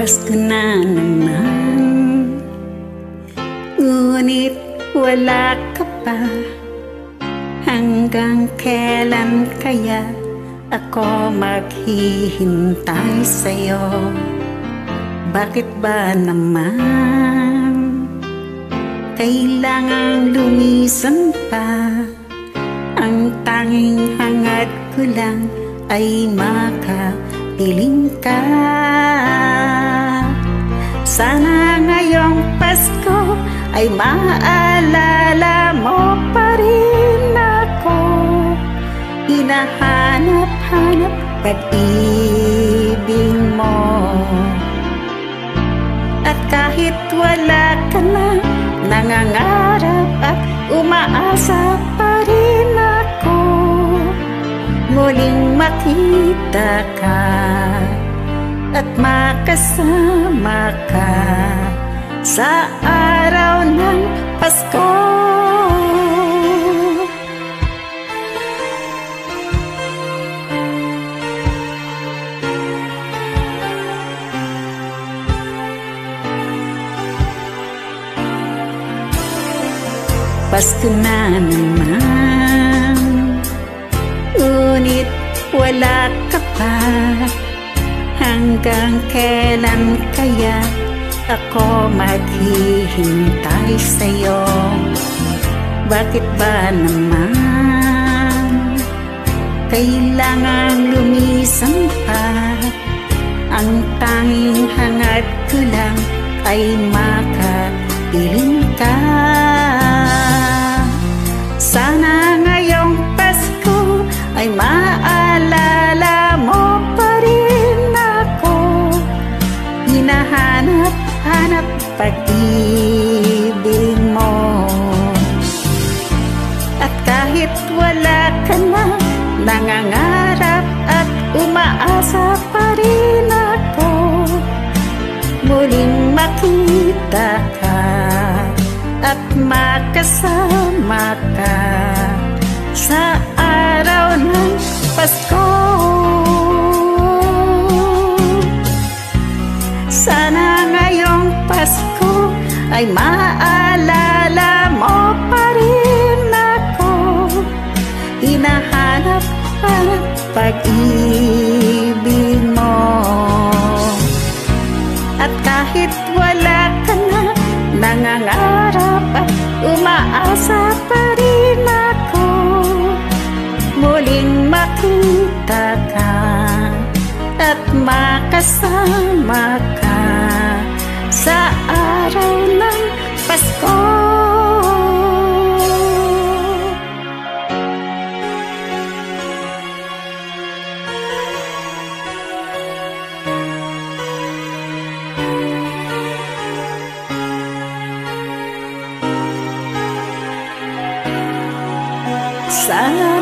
Pasko na naman, ngunit wala ka pa. Hanggang kailan kaya ako maghihintay sa'yo? Bakit ba naman kailangang lumisan pa? Ang tanging hangad ko lang ay makapiling ka. Sana ngayong Pasko ay maalala mo pa rin ako. Hinahanap-hanap pag-ibig mo. At kahit wala ka na, nangangarap at umaasa pa rin ako. Muling makita ka at makasama ka sa araw ng Pasko. Pasko na naman, ngunit wala ka pa. Hanggang kailan kaya ako maghihintay sa'yo? Bakit ba naman kailangan lumisan pa? Ang tanging hangad ko lang ay makapiling ka. Sana ngayong Pasko ay maalala mo pa rin ako. Hinahanap-hanap pag-ibig mo. At kahit wala ka na, nangangarap at umaasa pa rin ako. Muling makita ka at makasama ka sa araw ng Pasko. Sana ngayong Pasko ay maalala mo pa rin ako. Hinahanap ang pag-ibig mo. At kahit wala ka na, nangangarap at umaasa pa rin ako. Muling makita ka at makasama ka sa araw ng Pasko. Sana